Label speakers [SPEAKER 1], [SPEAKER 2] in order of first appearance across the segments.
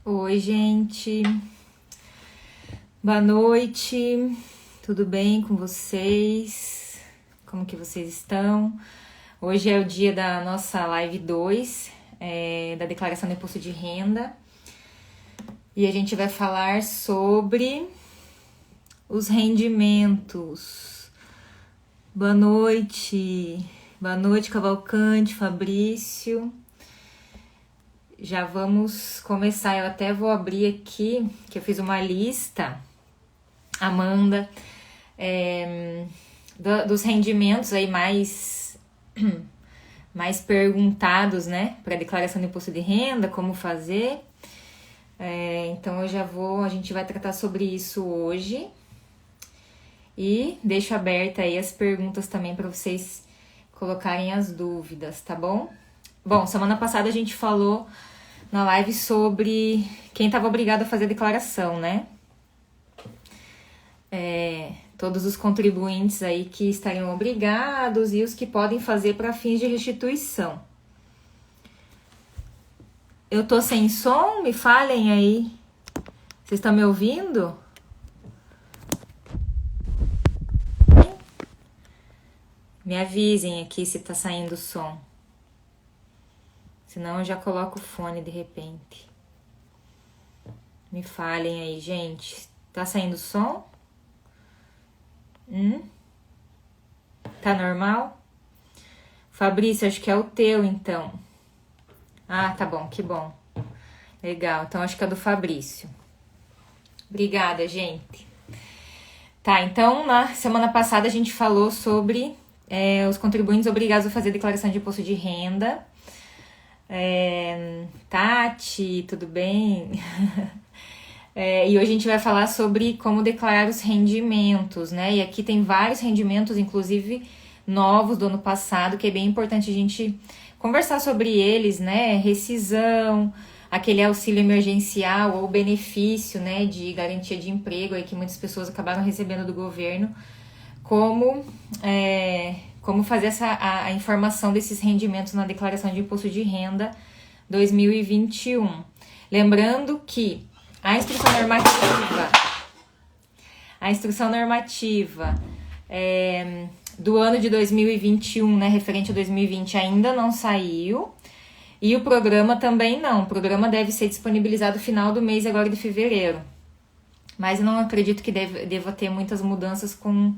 [SPEAKER 1] Oi, gente. Boa noite. Tudo bem com vocês? Como que vocês estão? Hoje é o dia da nossa live 2, da declaração do imposto de renda. E a gente vai falar sobre os rendimentos. Boa noite. Boa noite, Cavalcante, Fabrício. Já vamos começar, eu até vou abrir aqui, que eu fiz uma lista, Amanda, dos rendimentos aí mais perguntados, né, para declaração do imposto de renda, como fazer. Então a gente vai tratar sobre isso hoje e deixo aberta aí as perguntas também para vocês colocarem as dúvidas, tá bom? Bom, semana passada a gente falou na live sobre quem estava obrigado a fazer a declaração, né? Todos os contribuintes aí que estariam obrigados e os que podem fazer para fins de restituição. Eu tô sem som? Me falem aí. Vocês estão me ouvindo? Me avisem aqui se tá saindo som. Senão eu já coloco o fone de repente. Me falem aí, gente. Tá saindo som? Tá normal? Fabrício, acho que é o teu, então. Ah, tá bom, que bom. Legal, então acho que é do Fabrício. Obrigada, gente. Tá, então na semana passada a gente falou sobre os contribuintes obrigados a fazer declaração de imposto de renda. Tati, tudo bem? E hoje a gente vai falar sobre como declarar os rendimentos, né? E aqui tem vários rendimentos, inclusive novos do ano passado, que é bem importante a gente conversar sobre eles, né? Rescisão, aquele auxílio emergencial ou benefício, né, de garantia de emprego aí que muitas pessoas acabaram recebendo do governo, como fazer a informação desses rendimentos na declaração de imposto de renda 2021. Lembrando que a instrução normativa do ano de 2021, né, referente a 2020, ainda não saiu. E o programa também não. O programa deve ser disponibilizado no final do mês agora de fevereiro. Mas eu não acredito que deva ter muitas mudanças com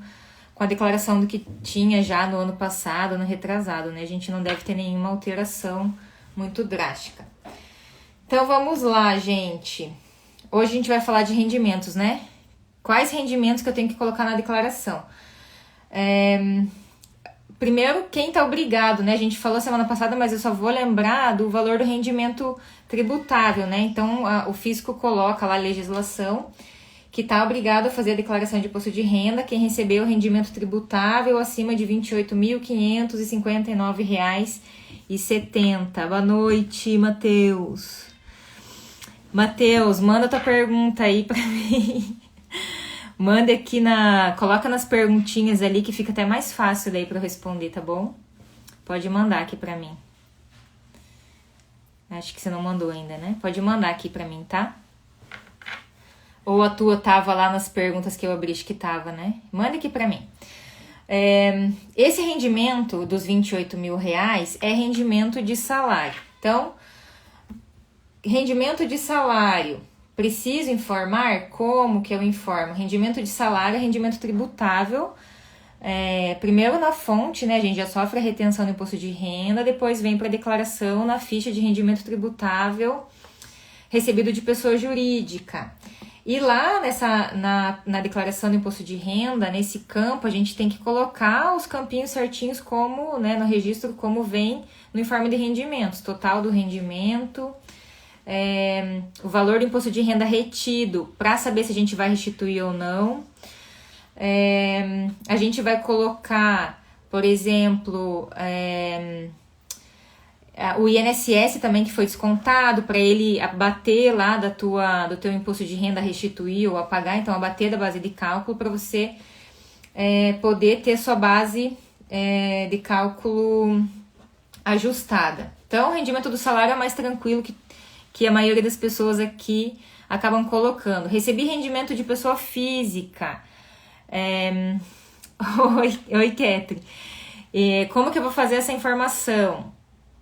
[SPEAKER 1] a declaração do que tinha já no ano passado, no retrasado, né? A gente não deve ter nenhuma alteração muito drástica. Então vamos lá, gente. Hoje a gente vai falar de rendimentos, né? Quais rendimentos que eu tenho que colocar na declaração? Primeiro, quem está obrigado, né? A gente falou semana passada, mas eu só vou lembrar do valor do rendimento tributável, né? Então, o fisco coloca lá a legislação que está obrigado a fazer a declaração de imposto de renda quem recebeu o rendimento tributável acima de R$ 28.559,70. Boa noite, Matheus. Matheus, manda tua pergunta aí para mim. Manda aqui coloca nas perguntinhas ali que fica até mais fácil daí para eu responder, tá bom? Pode mandar aqui para mim. Acho que você não mandou ainda, né? Pode mandar aqui para mim, tá? Ou a tua tava lá nas perguntas que eu abri, acho que tava, né? Manda aqui pra mim. Esse rendimento dos R$28 mil é rendimento de salário. Então, rendimento de salário, preciso informar? Como que eu informo? Rendimento de salário é rendimento tributável. Primeiro na fonte, né? A gente já sofre a retenção do imposto de renda, depois vem para a declaração na ficha de rendimento tributável recebido de pessoa jurídica. E lá na declaração do imposto de renda, nesse campo, a gente tem que colocar os campinhos certinhos como, né, no registro, como vem no informe de rendimentos. Total do rendimento, o valor do imposto de renda retido, para saber se a gente vai restituir ou não. A gente vai colocar, por exemplo, o INSS também que foi descontado para ele abater lá do teu imposto de renda, restituir ou apagar, então abater da base de cálculo para você poder ter sua base de cálculo ajustada. Então o rendimento do salário é mais tranquilo que a maioria das pessoas aqui acabam colocando. Recebi rendimento de pessoa física. Oi, Ketri. Como que eu vou fazer essa informação?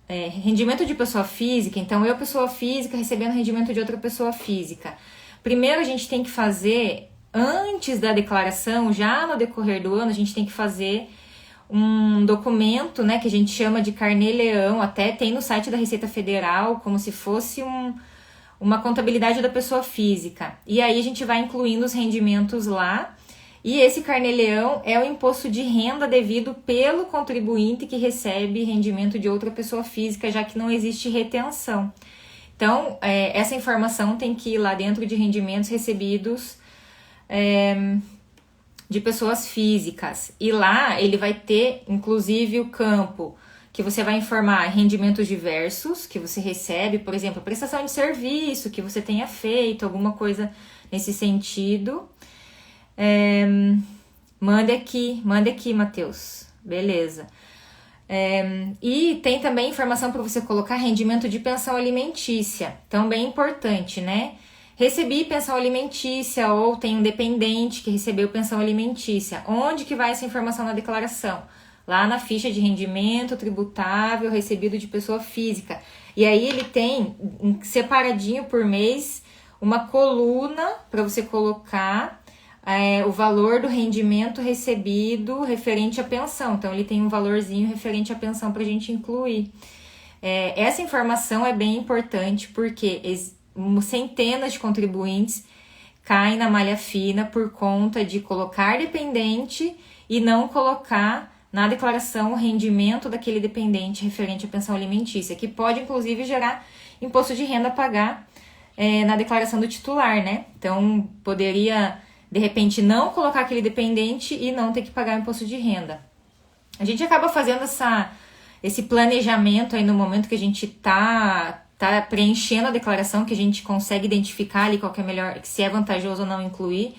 [SPEAKER 1] Rendimento de pessoa física, então eu, pessoa física, recebendo rendimento de outra pessoa física. Primeiro a gente tem que fazer, antes da declaração, já no decorrer do ano, a gente tem que fazer um documento, né, que a gente chama de carnê-leão, até tem no site da Receita Federal, como se fosse uma contabilidade da pessoa física. E aí a gente vai incluindo os rendimentos lá. E esse carnê-leão é o imposto de renda devido pelo contribuinte que recebe rendimento de outra pessoa física, já que não existe retenção. Então, essa informação tem que ir lá dentro de rendimentos recebidos de pessoas físicas. E lá ele vai ter, inclusive, o campo que você vai informar rendimentos diversos que você recebe, por exemplo, prestação de serviço que você tenha feito, alguma coisa nesse sentido. Mande aqui, Matheus. Beleza. E tem também informação para você colocar rendimento de pensão alimentícia. Então, bem importante, né? Recebi pensão alimentícia ou tem um dependente que recebeu pensão alimentícia. Onde que vai essa informação na declaração? Lá na ficha de rendimento tributável recebido de pessoa física. E aí ele tem separadinho por mês uma coluna para você colocar o valor do rendimento recebido referente à pensão. Então, ele tem um valorzinho referente à pensão para a gente incluir. Essa informação é bem importante porque centenas de contribuintes caem na malha fina por conta de colocar dependente e não colocar na declaração o rendimento daquele dependente referente à pensão alimentícia, que pode, inclusive, gerar imposto de renda a pagar na declaração do titular, né? Então, poderia de repente não colocar aquele dependente e não ter que pagar o imposto de renda. A gente acaba fazendo esse planejamento aí no momento que a gente tá preenchendo a declaração, que a gente consegue identificar ali qual que é melhor, se é vantajoso ou não incluir,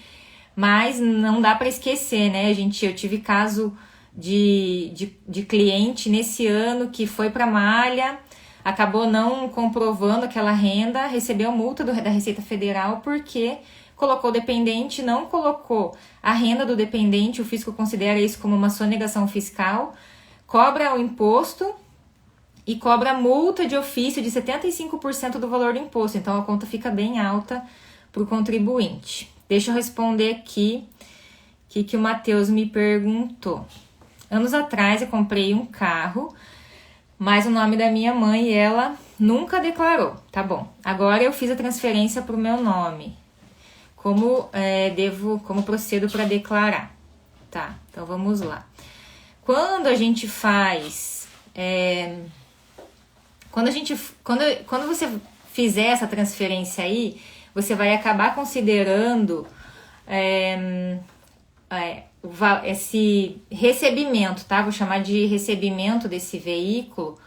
[SPEAKER 1] mas não dá para esquecer, né? Eu tive caso de cliente nesse ano que foi para malha, acabou não comprovando aquela renda, recebeu multa da Receita Federal porque colocou dependente, não colocou a renda do dependente, o fisco considera isso como uma sonegação fiscal, cobra o imposto e cobra multa de ofício de 75% do valor do imposto. Então, a conta fica bem alta para o contribuinte. Deixa eu responder aqui o que o Matheus me perguntou. Anos atrás, eu comprei um carro, mas o nome da minha mãe, ela nunca declarou. Tá bom. Agora, eu fiz a transferência para o meu nome. Como procedo para declarar? Tá, então vamos lá. Quando a gente faz... Quando você fizer essa transferência aí, você vai acabar considerando esse recebimento, tá? Vou chamar de recebimento desse veículo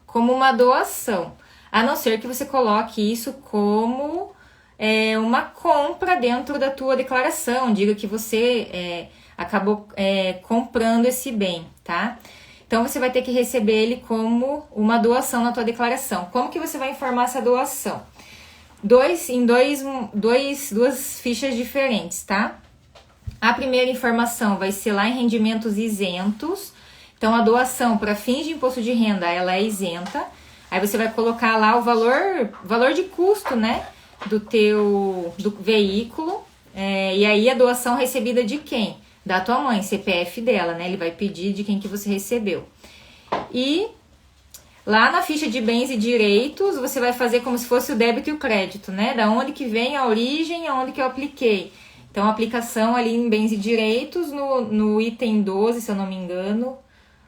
[SPEAKER 1] como uma doação. A não ser que você coloque isso como uma compra dentro da tua declaração. Diga que você acabou comprando esse bem, tá? Então, você vai ter que receber ele como uma doação na tua declaração. Como que você vai informar essa doação? Duas fichas diferentes, tá? A primeira informação vai ser lá em rendimentos isentos. Então, a doação para fins de imposto de renda, ela é isenta. Aí, você vai colocar lá o valor de custo, né? Do veículo. E aí, a doação recebida de quem? Da tua mãe, CPF dela, né? Ele vai pedir de quem que você recebeu. E lá na ficha de bens e direitos, você vai fazer como se fosse o débito e o crédito, né? Da onde que vem a origem, aonde que eu apliquei. Então, a aplicação ali em bens e direitos, no item 12, se eu não me engano,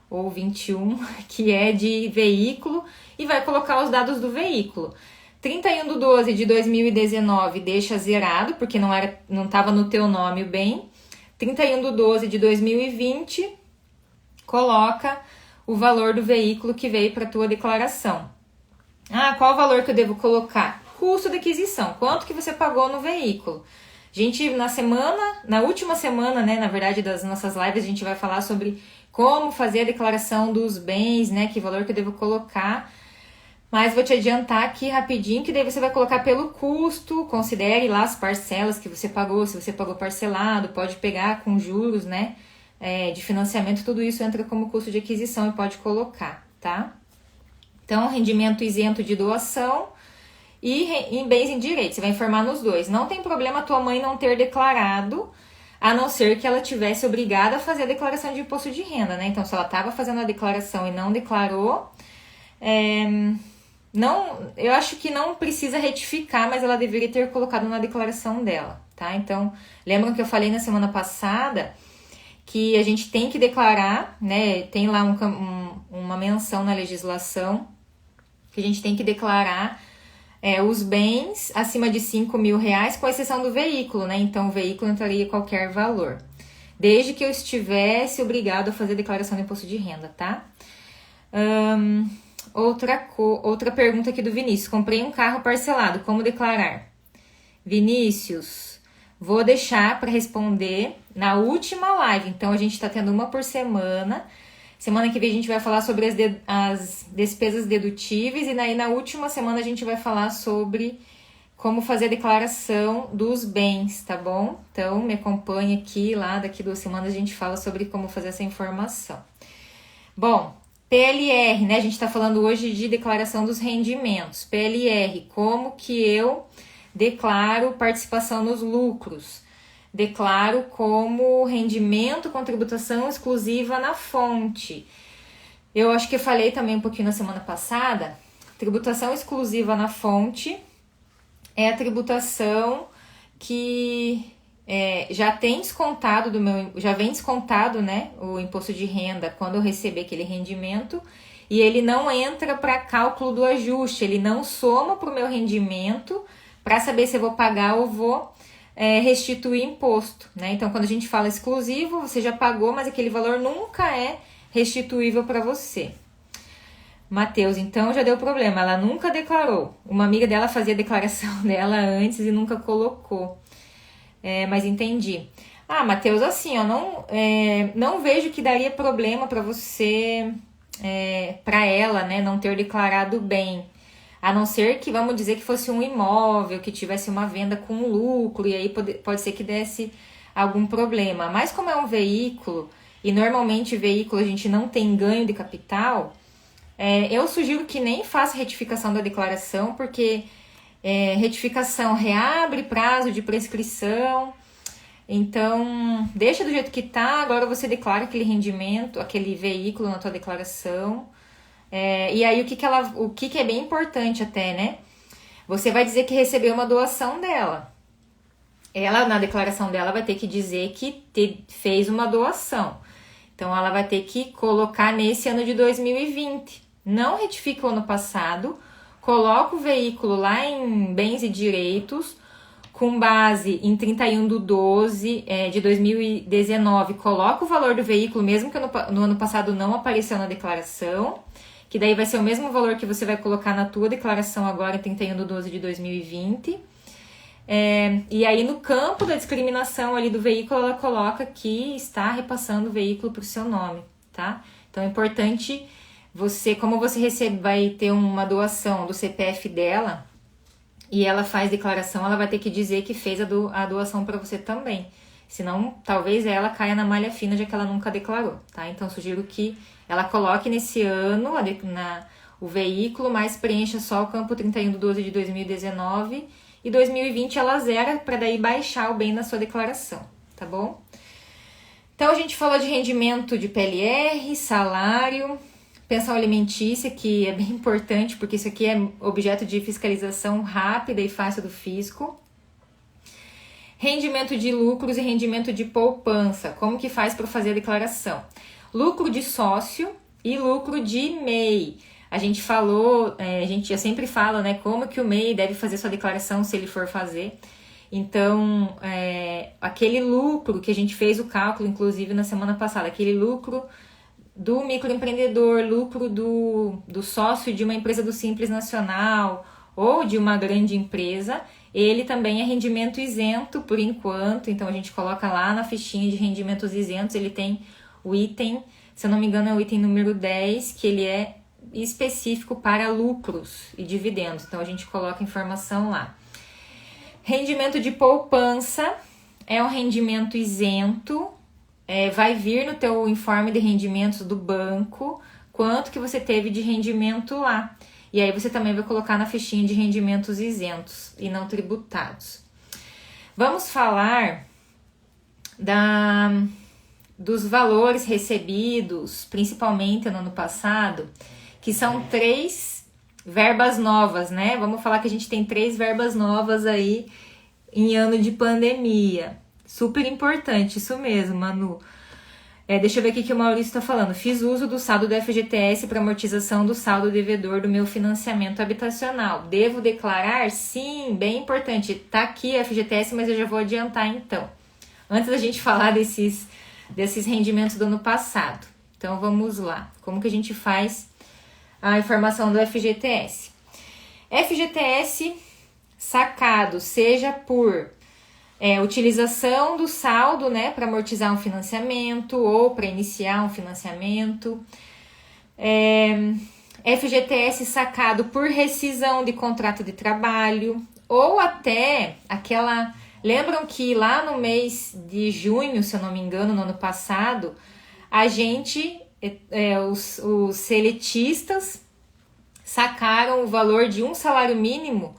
[SPEAKER 1] ou 21, que é de veículo, e vai colocar os dados do veículo. 31/12/2019 deixa zerado, porque não estava no teu nome o bem. 31/12/2020, coloca o valor do veículo que veio para a tua declaração. Qual o valor que eu devo colocar? Custo de aquisição. Quanto que você pagou no veículo? A gente, na última semana, né, na verdade, das nossas lives, a gente vai falar sobre como fazer a declaração dos bens, né, que valor que eu devo colocar. Mas vou te adiantar aqui rapidinho, que daí você vai colocar pelo custo, considere lá as parcelas que você pagou, se você pagou parcelado, pode pegar com juros, né, de financiamento, tudo isso entra como custo de aquisição e pode colocar, tá? Então, rendimento isento de doação e em bens em direito, você vai informar nos dois. Não tem problema a tua mãe não ter declarado, a não ser que ela tivesse obrigada a fazer a declaração de imposto de renda, né? Então, se ela estava fazendo a declaração e não declarou, não, eu acho que não precisa retificar, mas ela deveria ter colocado na declaração dela, tá? Então, lembram que eu falei na semana passada que a gente tem que declarar, né? Tem lá uma menção na legislação que a gente tem que declarar os bens acima de R$5.000, com exceção do veículo, né? Então, o veículo entraria qualquer valor, desde que eu estivesse obrigado a fazer a declaração de imposto de renda, tá? Outra pergunta aqui do Vinícius. Comprei um carro parcelado, como declarar? Vinícius, vou deixar para responder na última live. Então, a gente está tendo uma por semana. Semana que vem a gente vai falar sobre as despesas dedutíveis. E daí na última semana a gente vai falar sobre como fazer a declaração dos bens, tá bom? Então, me acompanhe aqui, lá daqui 2 semanas a gente fala sobre como fazer essa informação. Bom, PLR, né? A gente está falando hoje de declaração dos rendimentos. PLR, como que eu declaro participação nos lucros? Declaro como rendimento com tributação exclusiva na fonte. Eu acho que eu falei também um pouquinho na semana passada. Tributação exclusiva na fonte é a tributação que já tem descontado já vem descontado, né, o imposto de renda quando eu receber aquele rendimento, e ele não entra para cálculo do ajuste, ele não soma para o meu rendimento para saber se eu vou pagar ou vou restituir imposto, né? Então, quando a gente fala exclusivo, você já pagou, mas aquele valor nunca é restituível para você. Matheus, então já deu problema, ela nunca declarou. Uma amiga dela fazia a declaração dela antes e nunca colocou. Mas entendi. Matheus, assim, ó, não vejo que daria problema para você, para ela, né, não ter declarado bem. A não ser que, vamos dizer, que fosse um imóvel, que tivesse uma venda com lucro, e aí pode ser que desse algum problema. Mas como é um veículo, e normalmente veículo a gente não tem ganho de capital, eu sugiro que nem faça retificação da declaração, porque retificação reabre prazo de prescrição. Então, deixa do jeito que tá, agora você declara aquele rendimento, aquele veículo na tua declaração. E aí, o que é bem importante até, né? Você vai dizer que recebeu uma doação dela. Ela, na declaração dela, vai ter que dizer que fez uma doação. Então, ela vai ter que colocar nesse ano de 2020. Não retifica o ano passado, coloca o veículo lá em bens e direitos, com base em 31/12 de 2019, coloca o valor do veículo, mesmo que no ano passado não apareceu na declaração, que daí vai ser o mesmo valor que você vai colocar na tua declaração agora, 31/12 de 2020. E aí no campo da discriminação ali do veículo, ela coloca que está repassando o veículo para o seu nome, tá? Então é importante como você vai ter uma doação do CPF dela e ela faz declaração, ela vai ter que dizer que fez a doação para você também. Senão, talvez ela caia na malha fina, já que ela nunca declarou, tá? Então, sugiro que ela coloque nesse ano o veículo, mas preencha só o campo 31/12 de 2019 e 2020 ela zera para daí baixar o bem na sua declaração, tá bom? Então, a gente falou de rendimento de PLR, salário, pensão alimentícia, que é bem importante, porque isso aqui é objeto de fiscalização rápida e fácil do fisco. Rendimento de lucros e rendimento de poupança. Como que faz para fazer a declaração? Lucro de sócio e lucro de MEI. A gente falou, eu sempre falo, né, como que o MEI deve fazer sua declaração se ele for fazer. Então, aquele lucro que a gente fez o cálculo, inclusive na semana passada, aquele lucro do microempreendedor, lucro do sócio de uma empresa do Simples Nacional ou de uma grande empresa, ele também é rendimento isento por enquanto. Então a gente coloca lá na fichinha de rendimentos isentos, ele tem o item, se eu não me engano é o item número 10, que ele é específico para lucros e dividendos. Então, a gente coloca informação lá. Rendimento de poupança é um rendimento isento. Vai vir no teu informe de rendimentos do banco quanto que você teve de rendimento lá. E aí você também vai colocar na fichinha de rendimentos isentos e não tributados. Vamos falar dos valores recebidos, principalmente no ano passado, que são 3 verbas novas, né? Vamos falar que a gente tem 3 verbas novas aí em ano de pandemia. Super importante, isso mesmo, Manu. Deixa eu ver aqui que o Maurício está falando. Fiz uso do saldo do FGTS para amortização do saldo devedor do meu financiamento habitacional. Devo declarar? Sim, bem importante. Tá aqui a FGTS, mas eu já vou adiantar então. Antes da gente falar desses rendimentos do ano passado. Então vamos lá. Como que a gente faz a informação do FGTS? FGTS sacado, seja por utilização do saldo, né, para amortizar um financiamento ou para iniciar um financiamento. FGTS sacado por rescisão de contrato de trabalho ou até aquela... Lembram que lá no mês de junho, se eu não me engano, no ano passado, a gente, os seletistas sacaram o valor de um salário mínimo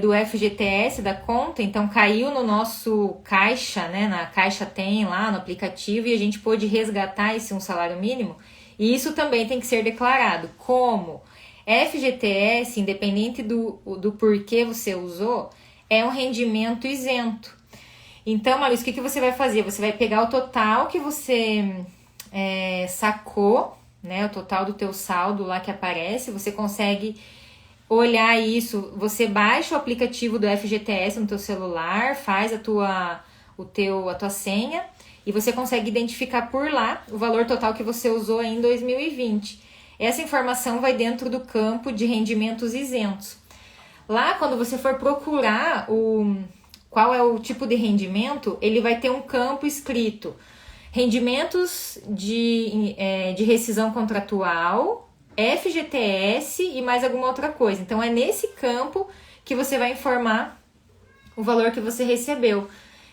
[SPEAKER 1] do FGTS, da conta, então caiu no nosso caixa, né? Na Caixa Tem lá no aplicativo e a gente pôde resgatar esse um salário mínimo. E isso também tem que ser declarado. Como FGTS, independente do porquê você usou, é um rendimento isento. Então, Maurício, o que você vai fazer? Você vai pegar o total que você sacou, né? O total do teu saldo lá que aparece, você consegue olhar isso, você baixa o aplicativo do FGTS no teu celular, faz a tua senha e você consegue identificar por lá o valor total que você usou em 2020. Essa informação vai dentro do campo de rendimentos isentos. Lá, quando você for procurar qual é o tipo de rendimento, ele vai ter um campo escrito rendimentos de rescisão contratual, FGTS e mais alguma outra coisa. Então, é nesse campo que você vai informar o valor que você recebeu.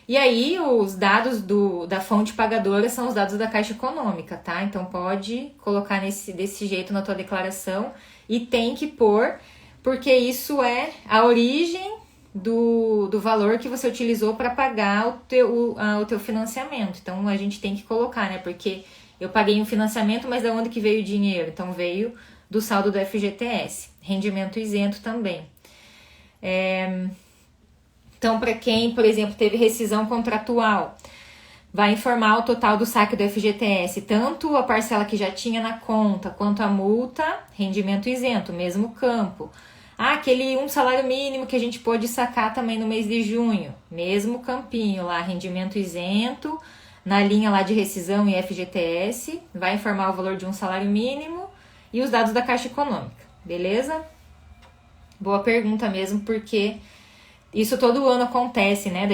[SPEAKER 1] E aí, os dados da fonte pagadora são os dados da Caixa Econômica, tá? Então, pode colocar desse jeito na tua declaração e tem que pôr, porque isso é a origem do valor que você utilizou para pagar o teu financiamento. Então, a gente tem que colocar, né? Porque eu paguei um financiamento, mas de onde que veio o dinheiro? Então, veio do saldo do FGTS. Rendimento isento também. Então, para quem, por exemplo, teve rescisão contratual, vai informar o total do saque do FGTS, tanto a parcela que já tinha na conta, quanto a multa, rendimento isento, mesmo campo. Aquele um salário mínimo que a gente pôde sacar também no mês de junho, mesmo campinho lá, rendimento isento, na linha lá de rescisão e FGTS, vai informar o valor de um salário mínimo e os dados da Caixa Econômica, beleza? Boa pergunta mesmo, porque isso todo ano acontece, né,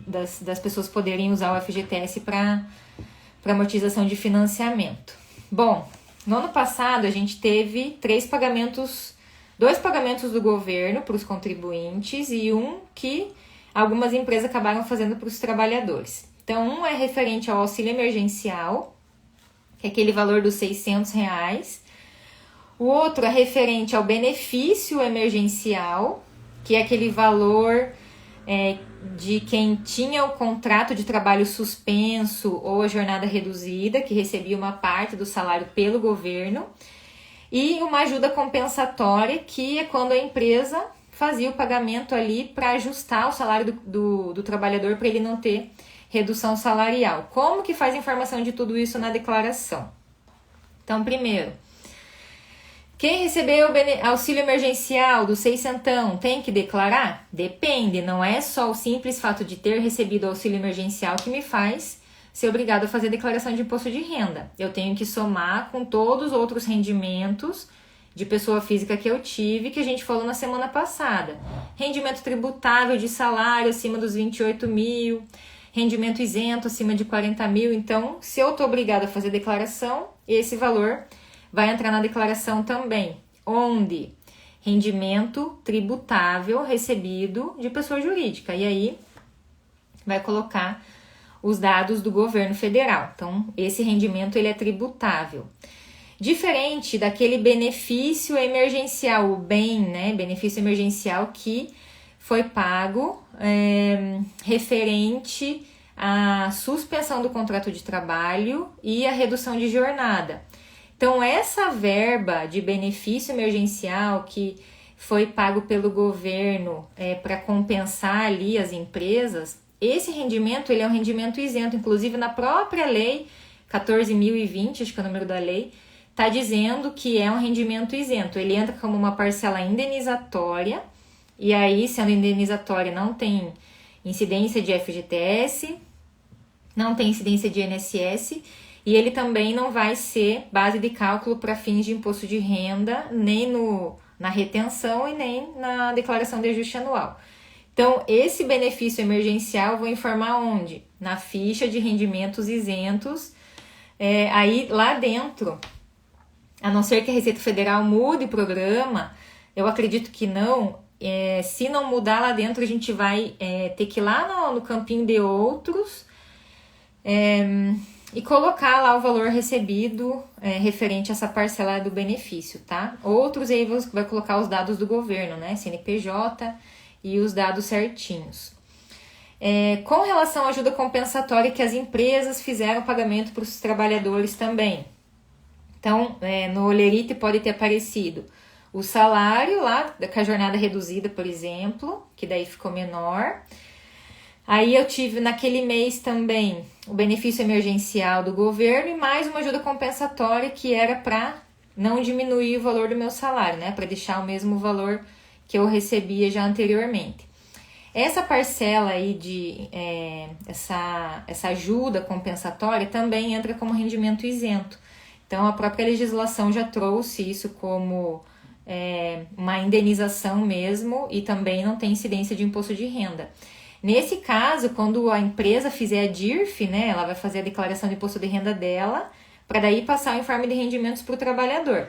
[SPEAKER 1] das pessoas poderem usar o FGTS para amortização de financiamento. Bom, no ano passado a gente teve 2 pagamentos do governo para os contribuintes e um que algumas empresas acabaram fazendo para os trabalhadores. Então, um é referente ao auxílio emergencial, que é aquele valor dos R$600. O outro é referente ao benefício emergencial, que é aquele valor de quem tinha o contrato de trabalho suspenso ou a jornada reduzida, que recebia uma parte do salário pelo governo. E uma ajuda compensatória, que é quando a empresa fazia o pagamento ali para ajustar o salário do trabalhador para ele não ter redução salarial. Como que faz a informação de tudo isso na declaração? Então, primeiro, quem recebeu o auxílio emergencial do seiscentão tem que declarar? Depende, não é só o simples fato de ter recebido o auxílio emergencial que me faz ser obrigado a fazer declaração de imposto de renda. Eu tenho que somar com todos os outros rendimentos de pessoa física que eu tive, que a gente falou na semana passada. Rendimento tributável de salário acima dos 28 mil, rendimento isento acima de 40 mil. Então, se eu estou obrigado a fazer declaração, esse valor vai entrar na declaração também, onde rendimento tributável recebido de pessoa jurídica. E aí vai colocar os dados do governo federal. Então, esse rendimento ele é tributável. Diferente daquele benefício emergencial, o BEM, né? Benefício emergencial que foi pago referente à suspensão do contrato de trabalho e à redução de jornada. Então, essa verba de benefício emergencial que foi pago pelo governo para compensar ali as empresas, esse rendimento ele é um rendimento isento. Inclusive, na própria lei 14.020, acho que é o número da lei, está dizendo que é um rendimento isento. Ele entra como uma parcela indenizatória, e aí, sendo indenizatória, não tem incidência de FGTS, não tem incidência de INSS, e ele também não vai ser base de cálculo para fins de imposto de renda, nem na retenção e nem na declaração de ajuste anual. Então, esse benefício emergencial eu vou informar onde? Na ficha de rendimentos isentos. Aí, lá dentro, a não ser que a Receita Federal mude o programa, eu acredito que não. Se não mudar lá dentro, a gente vai ter que ir lá no campinho de outros e colocar lá o valor recebido referente a essa parcela do benefício, tá? Outros aí você vai colocar os dados do governo, né? CNPJ e os dados certinhos. Com relação à ajuda compensatória que as empresas fizeram pagamento para os trabalhadores também. Então, no Olerite pode ter aparecido o salário lá, com a jornada reduzida, por exemplo, que daí ficou menor. Aí eu tive naquele mês também o benefício emergencial do governo e mais uma ajuda compensatória que era para não diminuir o valor do meu salário, né? Para deixar o mesmo valor que eu recebia já anteriormente. Essa parcela aí essa ajuda compensatória também entra como rendimento isento. Então, a própria legislação já trouxe isso como uma indenização mesmo e também não tem incidência de imposto de renda. Nesse caso, quando a empresa fizer a DIRF, né, ela vai fazer a declaração de imposto de renda dela, para daí passar o informe de rendimentos para o trabalhador.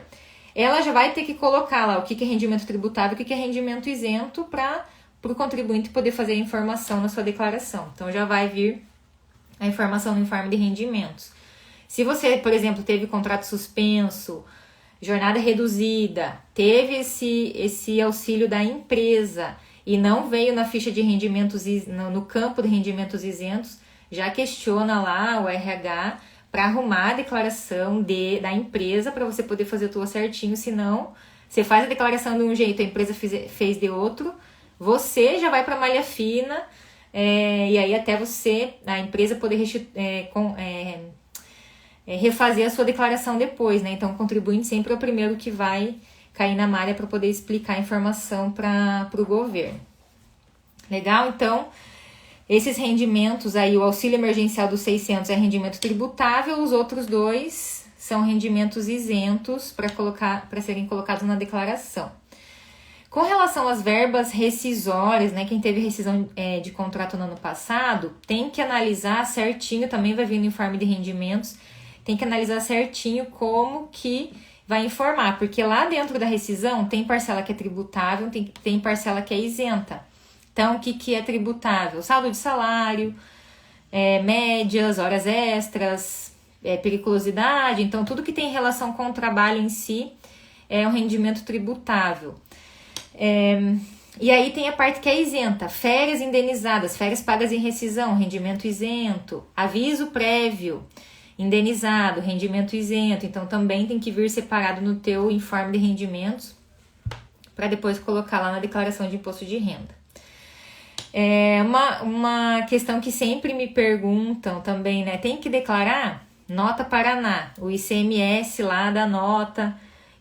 [SPEAKER 1] Ela já vai ter que colocar lá o que é rendimento tributável e o que é rendimento isento para o contribuinte poder fazer a informação na sua declaração. Então, já vai vir a informação no informe de rendimentos. Se você, por exemplo, teve contrato suspenso, jornada reduzida, teve esse auxílio da empresa e não veio na ficha de rendimentos, no campo de rendimentos isentos, já questiona lá o RH para arrumar a declaração da empresa para você poder fazer tudo certinho, senão você faz a declaração de um jeito, a empresa fez de outro, você já vai para a malha fina e aí até a empresa poder refazer a sua declaração depois, né? Então, o contribuinte sempre é o primeiro que vai cair na malha para poder explicar a informação para o governo. Legal? Então, esses rendimentos aí, o auxílio emergencial dos 600 é rendimento tributável, os outros dois são rendimentos isentos para serem colocados na declaração. Com relação às verbas rescisórias, né, quem teve rescisão de contrato no ano passado, tem que analisar certinho, também vai vir no informe de rendimentos, tem que analisar certinho como que vai informar, porque lá dentro da rescisão tem parcela que é tributável, tem parcela que é isenta. Então, o que é tributável? Saldo de salário, médias, horas extras, periculosidade. Então, tudo que tem relação com o trabalho em si é um rendimento tributável. E aí tem a parte que é isenta, férias indenizadas, férias pagas em rescisão, rendimento isento, aviso prévio, indenizado, rendimento isento. Então, também tem que vir separado no teu informe de rendimentos para depois colocar lá na declaração de imposto de renda. Uma questão que sempre me perguntam também, né? Tem que declarar nota Paraná, o ICMS lá da nota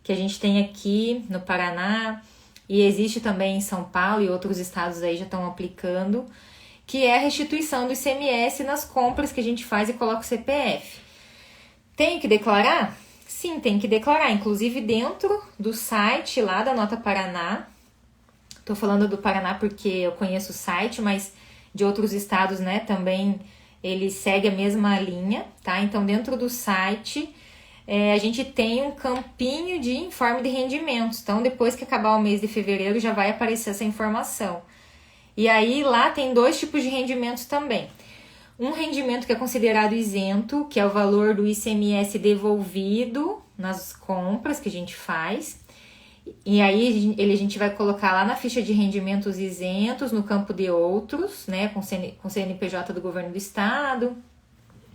[SPEAKER 1] que a gente tem aqui no Paraná e existe também em São Paulo e outros estados aí já estão aplicando, que é a restituição do ICMS nas compras que a gente faz e coloca o CPF. Tem que declarar? Sim, tem que declarar, inclusive dentro do site lá da Nota Paraná. Tô falando do Paraná porque eu conheço o site, mas de outros estados, né, também ele segue a mesma linha, tá? Então, dentro do site a gente tem um campinho de informe de rendimentos. Então, depois que acabar o mês de fevereiro, já vai aparecer essa informação. E aí, lá tem 2 tipos de rendimentos também. Um rendimento que é considerado isento, que é o valor do ICMS devolvido nas compras que a gente faz. E aí, a gente vai colocar lá na ficha de rendimentos isentos, no campo de outros, né, com CNPJ do governo do estado.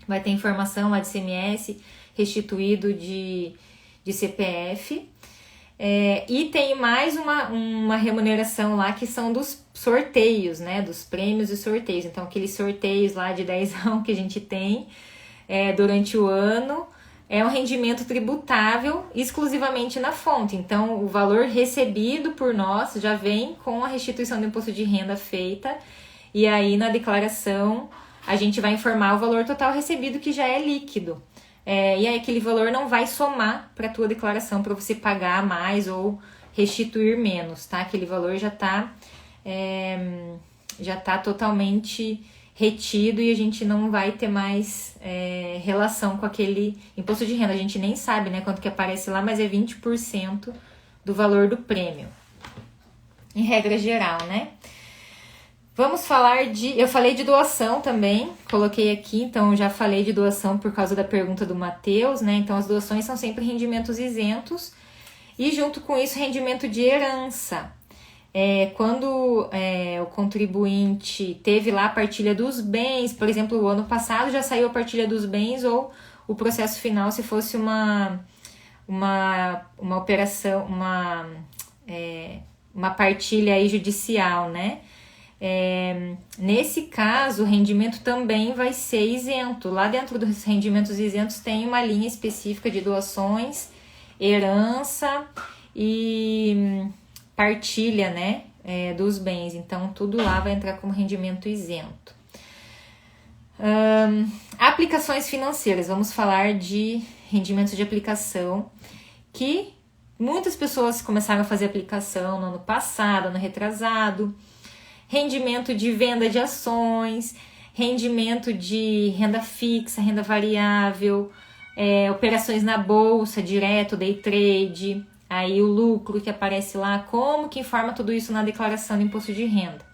[SPEAKER 1] Vai ter informação lá de ICMS restituído de CPF. E tem mais uma remuneração lá que são dos sorteios, né? Dos prêmios e sorteios. Então, aqueles sorteios lá de 10 que a gente tem durante o ano é um rendimento tributável exclusivamente na fonte. Então, o valor recebido por nós já vem com a restituição do imposto de renda feita. E aí, na declaração, a gente vai informar o valor total recebido, que já é líquido. E aí aquele valor não vai somar para a tua declaração para você pagar mais ou restituir menos, tá? Aquele valor já tá totalmente retido e a gente não vai ter mais relação com aquele imposto de renda. A gente nem sabe, né, quanto que aparece lá, mas é 20% do valor do prêmio, em regra geral, né? Vamos falar eu falei de doação também, coloquei aqui, então já falei de doação por causa da pergunta do Matheus, né? Então as doações são sempre rendimentos isentos e junto com isso rendimento de herança. Quando o contribuinte teve lá a partilha dos bens, por exemplo, o ano passado já saiu a partilha dos bens ou o processo final se fosse uma operação, uma partilha aí judicial, né? Nesse caso, o rendimento também vai ser isento. Lá dentro dos rendimentos isentos tem uma linha específica de doações, herança e partilha, né, dos bens. Então, tudo lá vai entrar como rendimento isento. Aplicações financeiras. Vamos falar de rendimentos de aplicação, que muitas pessoas começaram a fazer aplicação no ano passado, ano retrasado. Rendimento de venda de ações, rendimento de renda fixa, renda variável, operações na bolsa, direto, day trade, aí o lucro que aparece lá, como que informa tudo isso na declaração de imposto de renda.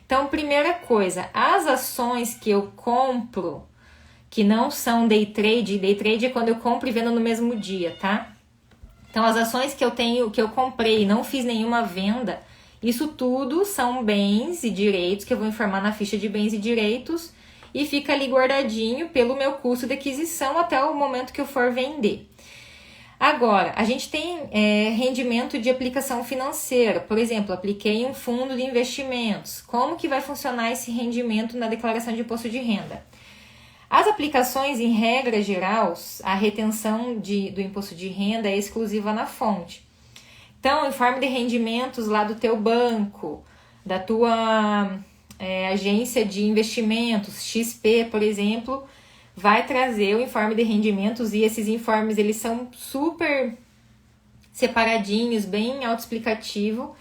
[SPEAKER 1] Então, primeira coisa, as ações que eu compro, que não são day trade é quando eu compro e vendo no mesmo dia, tá? Então, as ações que eu comprei e não fiz nenhuma venda, isso tudo são bens e direitos que eu vou informar na ficha de bens e direitos e fica ali guardadinho pelo meu custo de aquisição até o momento que eu for vender. Agora, a gente tem rendimento de aplicação financeira. Por exemplo, apliquei um fundo de investimentos. Como que vai funcionar esse rendimento na declaração de imposto de renda? As aplicações, em regra geral, a retenção do imposto de renda é exclusiva na fonte. Então, informe de rendimentos lá do teu banco, da tua agência de investimentos, XP, por exemplo, vai trazer o informe de rendimentos e esses informes, eles são super separadinhos, bem autoexplicativo.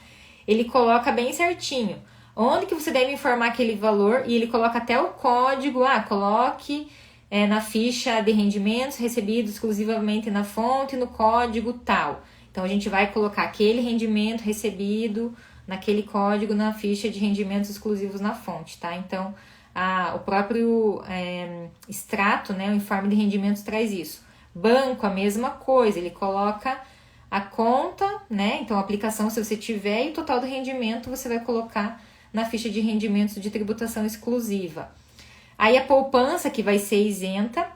[SPEAKER 1] Ele coloca bem certinho onde que você deve informar aquele valor e ele coloca até o código, coloque na ficha de rendimentos recebidos exclusivamente na fonte, no código tal. Então, a gente vai colocar aquele rendimento recebido naquele código na ficha de rendimentos exclusivos na fonte, tá? Então, o próprio extrato, né, o informe de rendimentos traz isso. Banco, a mesma coisa, ele coloca a conta, né? Então, a aplicação, se você tiver, e o total do rendimento você vai colocar na ficha de rendimentos de tributação exclusiva. Aí, a poupança, que vai ser isenta.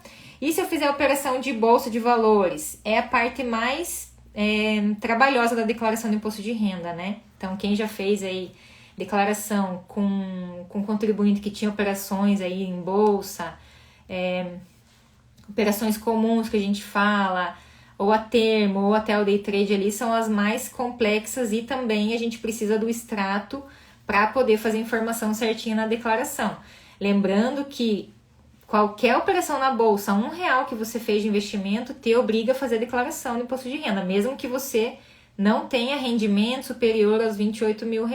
[SPEAKER 1] E se eu fizer a operação de bolsa de valores? É a parte mais trabalhosa da declaração do imposto de renda, né? Então, quem já fez aí declaração com contribuinte que tinha operações aí em bolsa, operações comuns que a gente fala, ou a termo, ou até o day trade ali, são as mais complexas e também a gente precisa do extrato para poder fazer a informação certinha na declaração. Lembrando que qualquer operação na bolsa, R$1 que você fez de investimento, te obriga a fazer a declaração do imposto de renda, mesmo que você não tenha rendimento superior aos R$28 mil.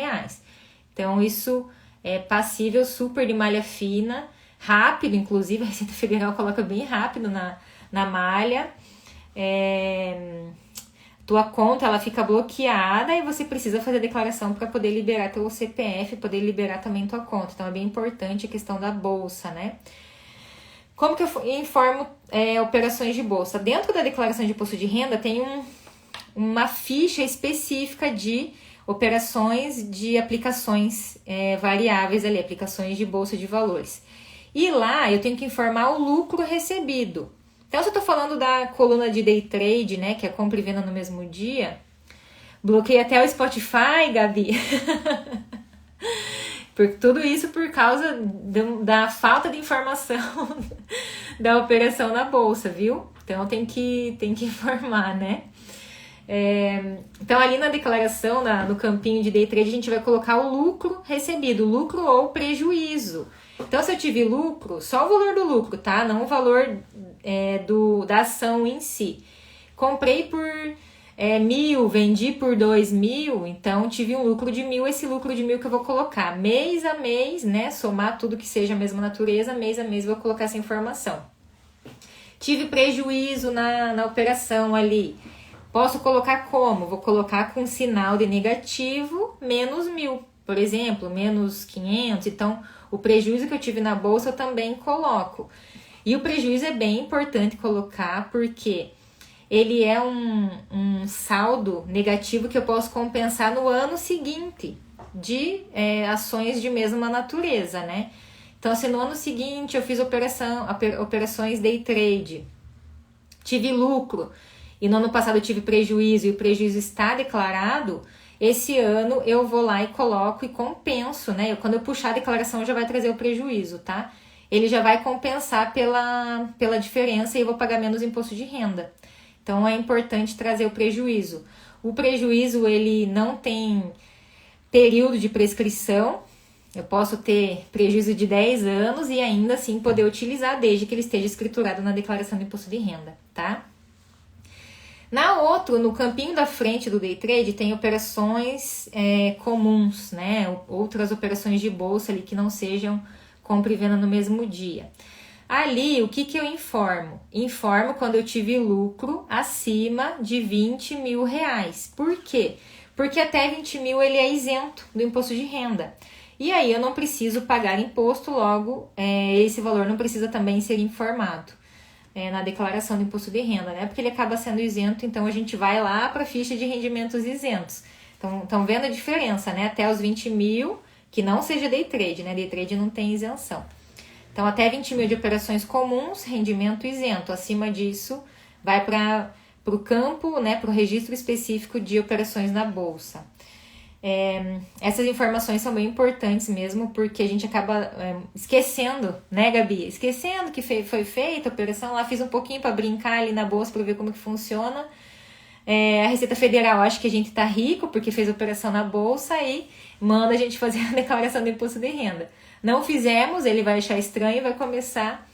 [SPEAKER 1] Então, isso é passível super de malha fina, rápido, inclusive, a Receita Federal coloca bem rápido na malha. tua conta ela fica bloqueada e você precisa fazer a declaração para poder liberar teu CPF, poder liberar também tua conta. Então é bem importante a questão da bolsa, né? Como que eu informo operações de bolsa? Dentro da declaração de imposto de renda tem uma ficha específica de operações de aplicações variáveis ali, aplicações de bolsa de valores. E lá eu tenho que informar o lucro recebido. Então, se eu tô falando da coluna de day trade, né, que é compra e venda no mesmo dia, bloqueei até o Spotify, Gabi. Tudo isso por causa da falta de informação da operação na bolsa, viu? Então, tem que informar, né? Então, ali na declaração, no campinho de day trade, a gente vai colocar o lucro recebido, lucro ou prejuízo. Então, se eu tive lucro, só o valor do lucro, tá? Não o valor da ação em si. Comprei por 1.000, vendi por 2.000, então tive um lucro de 1.000, esse lucro de 1.000 que eu vou colocar mês a mês, né? Somar tudo que seja a mesma natureza, mês a mês vou colocar essa informação. Tive prejuízo na operação ali. Posso colocar como? Vou colocar com sinal de negativo, menos 1.000, por exemplo, menos 500. Então, o prejuízo que eu tive na bolsa eu também coloco. E o prejuízo é bem importante colocar porque ele é um saldo negativo que eu posso compensar no ano seguinte de ações de mesma natureza, né? Então, se no ano seguinte eu fiz operações day trade, tive lucro, e no ano passado eu tive prejuízo e o prejuízo está declarado, esse ano eu vou lá e coloco e compenso, né? Quando eu puxar a declaração já vai trazer o prejuízo, tá? Ele já vai compensar pela diferença e eu vou pagar menos imposto de renda. Então é importante trazer o prejuízo. O prejuízo ele não tem período de prescrição. Eu posso ter prejuízo de 10 anos e ainda assim poder utilizar desde que ele esteja escriturado na declaração do imposto de renda, tá? No campinho da frente do day trade tem operações comuns, né? Outras operações de bolsa ali que não sejam compra e venda no mesmo dia. Ali, o que eu informo? Informo quando eu tive lucro acima de 20 mil reais. Por quê? Porque até 20 mil ele é isento do imposto de renda. E aí eu não preciso pagar imposto, logo esse valor não precisa também ser informado na declaração do imposto de renda, né? Porque ele acaba sendo isento, então a gente vai lá para a ficha de rendimentos isentos. Então, estão vendo a diferença, né? Até os 20 mil, que não seja day trade, né? Day trade não tem isenção. Então, até 20 mil de operações comuns, rendimento isento. Acima disso, vai para o campo, né? Para o registro específico de operações na bolsa. Essas informações são bem importantes mesmo, porque a gente acaba esquecendo, né, Gabi? Esquecendo que foi feita a operação. Lá fiz um pouquinho para brincar ali na bolsa para ver como que funciona. A Receita Federal acha que a gente tá rico porque fez operação na bolsa e manda a gente fazer a declaração do imposto de renda. Não fizemos, ele vai achar estranho e vai começar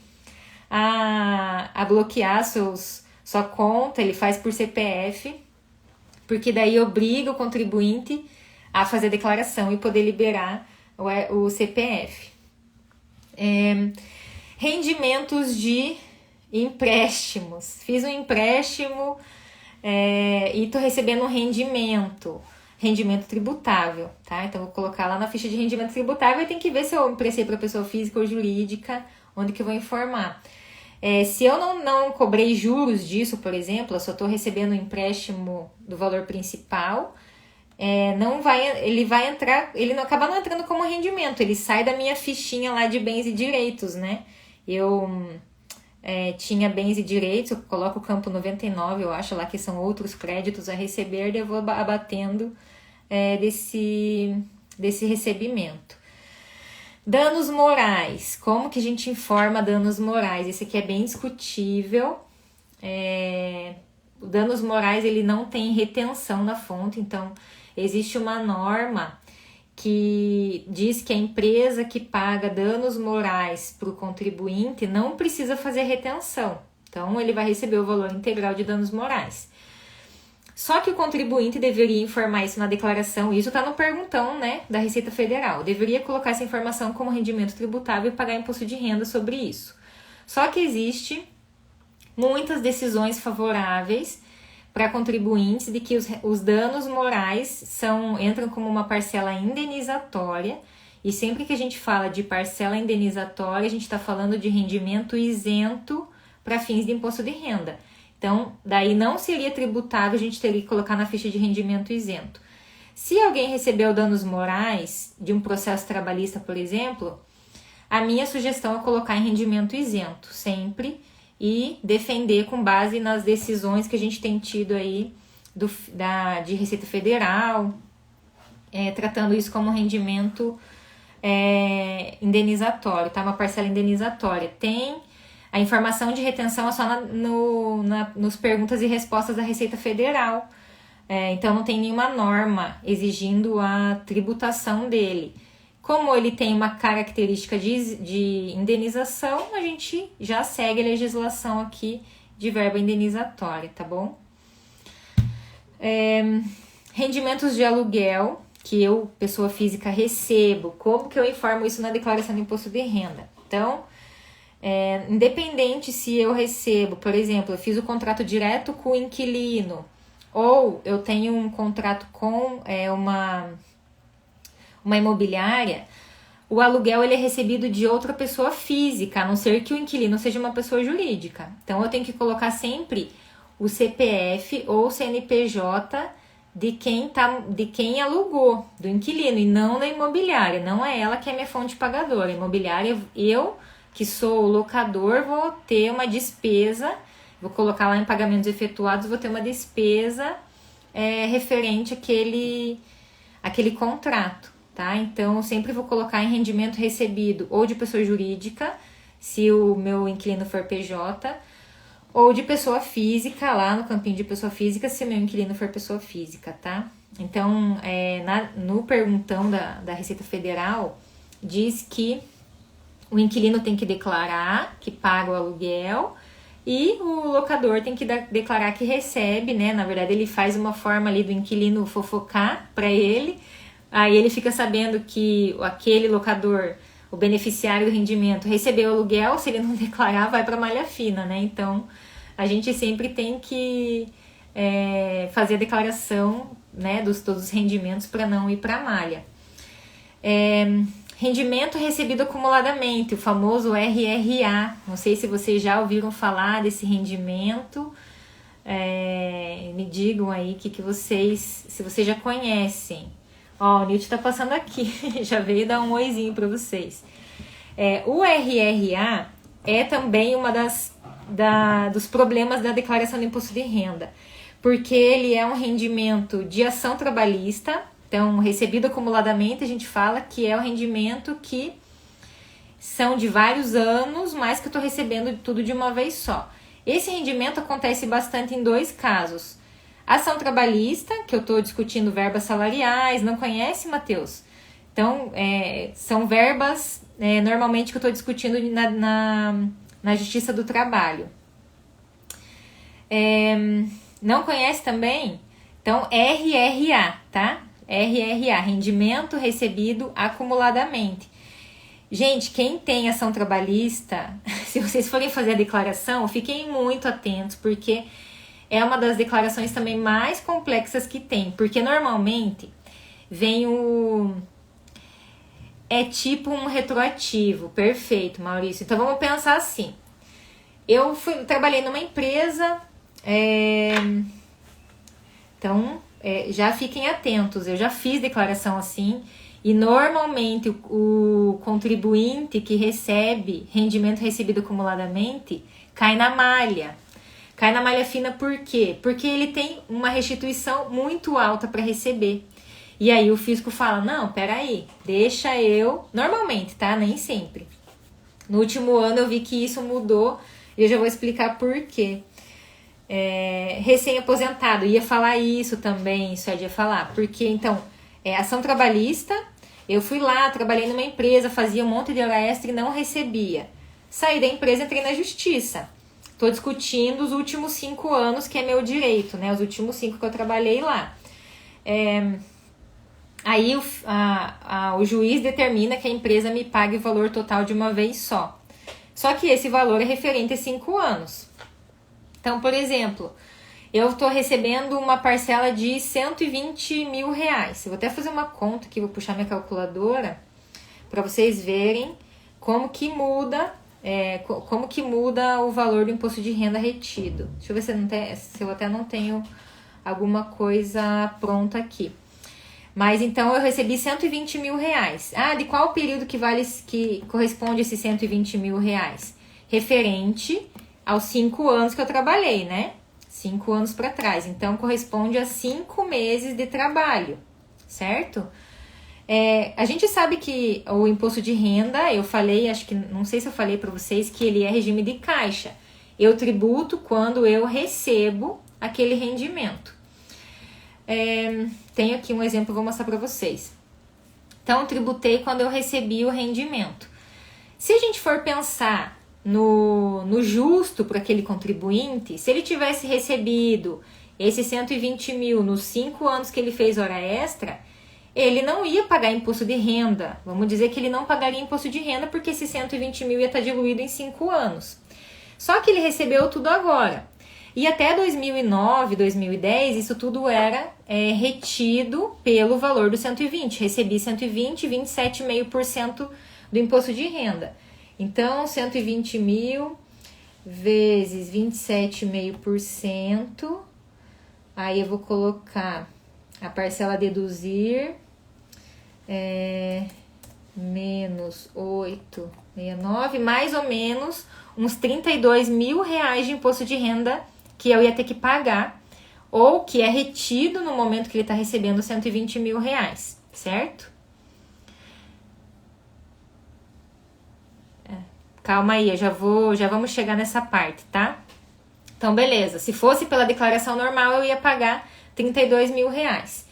[SPEAKER 1] a bloquear sua conta. Ele faz por CPF, porque daí obriga o contribuinte a fazer a declaração e poder liberar o CPF. Rendimentos de empréstimos. Fiz um empréstimo e estou recebendo um rendimento tributável, tá? Então, vou colocar lá na ficha de rendimento tributável e tem que ver se eu emprestei para pessoa física ou jurídica, onde que eu vou informar. Se eu não cobrei juros disso, por exemplo, eu só estou recebendo um empréstimo do valor principal, ele vai entrar, ele não acaba não entrando como rendimento, ele sai da minha fichinha lá de bens e direitos, né? Eu tinha bens e direitos, eu coloco o campo 99, eu acho lá que são outros créditos a receber, e eu vou abatendo desse recebimento. Danos morais, como que a gente informa danos morais? Esse aqui é bem discutível. Danos morais, ele não tem retenção na fonte, então existe uma norma que diz que a empresa que paga danos morais para o contribuinte não precisa fazer retenção. Então, ele vai receber o valor integral de danos morais. Só que o contribuinte deveria informar isso na declaração, isso está no perguntão, né, da Receita Federal. Deveria colocar essa informação como rendimento tributável e pagar imposto de renda sobre isso. Só que existe muitas decisões favoráveis para contribuintes de que os danos morais entram como uma parcela indenizatória, e sempre que a gente fala de parcela indenizatória, a gente está falando de rendimento isento para fins de imposto de renda. Então, daí não seria tributável, a gente teria que colocar na ficha de rendimento isento. Se alguém recebeu danos morais de um processo trabalhista, por exemplo, a minha sugestão é colocar em rendimento isento, sempre, e defender com base nas decisões que a gente tem tido aí de Receita Federal, tratando isso como rendimento indenizatório, tá? Uma parcela indenizatória. Tem a informação de retenção é só nos perguntas e respostas da Receita Federal. Então, não tem nenhuma norma exigindo a tributação dele. Como ele tem uma característica de indenização, a gente já segue a legislação aqui de verba indenizatória, tá bom? Rendimentos de aluguel, que eu, pessoa física, recebo. Como que eu informo isso na declaração de imposto de renda? Então, independente se eu recebo, por exemplo, eu fiz o contrato direto com o inquilino, ou eu tenho um contrato com uma imobiliária, o aluguel ele é recebido de outra pessoa física, a não ser que o inquilino seja uma pessoa jurídica. Então, eu tenho que colocar sempre o CPF ou o CNPJ de quem alugou, do inquilino, e não da imobiliária. Não é ela que é minha fonte pagadora. A imobiliária, eu, que sou locador, vou ter uma despesa, vou colocar lá em pagamentos efetuados, vou ter uma despesa referente àquele contrato. Tá? Então, eu sempre vou colocar em rendimento recebido ou de pessoa jurídica, se o meu inquilino for PJ, ou de pessoa física, lá no campinho de pessoa física, se o meu inquilino for pessoa física, tá? Então, no perguntão da Receita Federal, diz que o inquilino tem que declarar que paga o aluguel e o locador tem que declarar que recebe, né? Na verdade, ele faz uma forma ali do inquilino fofocar para ele. Aí ele fica sabendo que aquele locador, o beneficiário do rendimento, recebeu o aluguel. Se ele não declarar, vai para malha fina, né? Então, a gente sempre tem que fazer a declaração, né, todos os rendimentos para não ir para a malha. Rendimento recebido acumuladamente, o famoso RRA. Não sei se vocês já ouviram falar desse rendimento. Me digam aí se vocês já conhecem. Ó, o Nilton tá passando aqui, já veio dar um oizinho para vocês. O RRA é também uma dos problemas da declaração do imposto de renda, porque ele é um rendimento de ação trabalhista, então recebido acumuladamente a gente fala que é o rendimento que são de vários anos, mas que eu estou recebendo tudo de uma vez só. Esse rendimento acontece bastante em dois casos. Ação trabalhista, que eu estou discutindo verbas salariais, não conhece, Matheus? Então, são verbas, normalmente, que eu estou discutindo na Justiça do Trabalho. Não conhece também? Então, RRA, tá? RRA, rendimento recebido acumuladamente. Gente, quem tem ação trabalhista, se vocês forem fazer a declaração, fiquem muito atentos, porque é uma das declarações também mais complexas que tem, porque normalmente vem tipo um retroativo. Perfeito, Maurício. Então vamos pensar assim. Eu trabalhei numa empresa, então já fiquem atentos, eu já fiz declaração assim, e normalmente o contribuinte que recebe rendimento recebido acumuladamente cai na malha. Cai na malha fina por quê? Porque ele tem uma restituição muito alta para receber. E aí o fisco fala, não, peraí, deixa eu... Normalmente, tá? Nem sempre. No último ano eu vi que isso mudou e eu já vou explicar por quê. Recém-aposentado, ia falar isso também, isso ia falar. Porque, então, ação trabalhista, eu fui lá, trabalhei numa empresa, fazia um monte de hora extra e não recebia. Saí da empresa e entrei na justiça. Estou discutindo os últimos 5 anos, que é meu direito, né? Os últimos 5 que eu trabalhei lá. Aí o juiz determina que a empresa me pague o valor total de uma vez só. Só que esse valor é referente a 5 anos. Então, por exemplo, eu estou recebendo uma parcela de 120 mil reais. Eu vou até fazer uma conta aqui, vou puxar minha calculadora para vocês verem como que muda o valor do imposto de renda retido. Deixa eu ver se eu até não tenho alguma coisa pronta aqui. Mas então eu recebi 120 mil reais. Ah, de qual período que corresponde esses 120 mil reais? Referente aos 5 anos que eu trabalhei, né? 5 anos para trás. Então corresponde a 5 meses de trabalho, certo? A gente sabe que o imposto de renda, eu falei, não sei se eu falei para vocês, que ele é regime de caixa. Eu tributo quando eu recebo aquele rendimento. Tenho aqui um exemplo, vou mostrar para vocês. Então, eu tributei quando eu recebi o rendimento. Se a gente for pensar no justo para aquele contribuinte, se ele tivesse recebido esses 120 mil nos 5 anos que ele fez hora extra, ele não ia pagar imposto de renda. Vamos dizer que ele não pagaria imposto de renda porque esses 120 mil ia estar diluído em 5 anos. Só que ele recebeu tudo agora. E até 2009, 2010, isso tudo era retido pelo valor do 120. Recebi 120, 27,5% do imposto de renda. Então, 120 mil vezes 27,5%. Aí eu vou colocar a parcela a deduzir, menos 8,69, mais ou menos uns 32 mil reais de imposto de renda que eu ia ter que pagar, ou que é retido no momento que ele está recebendo 120 mil reais, certo? Calma aí, já vamos chegar nessa parte, tá? Então, beleza. Se fosse pela declaração normal, eu ia pagar 32 mil reais.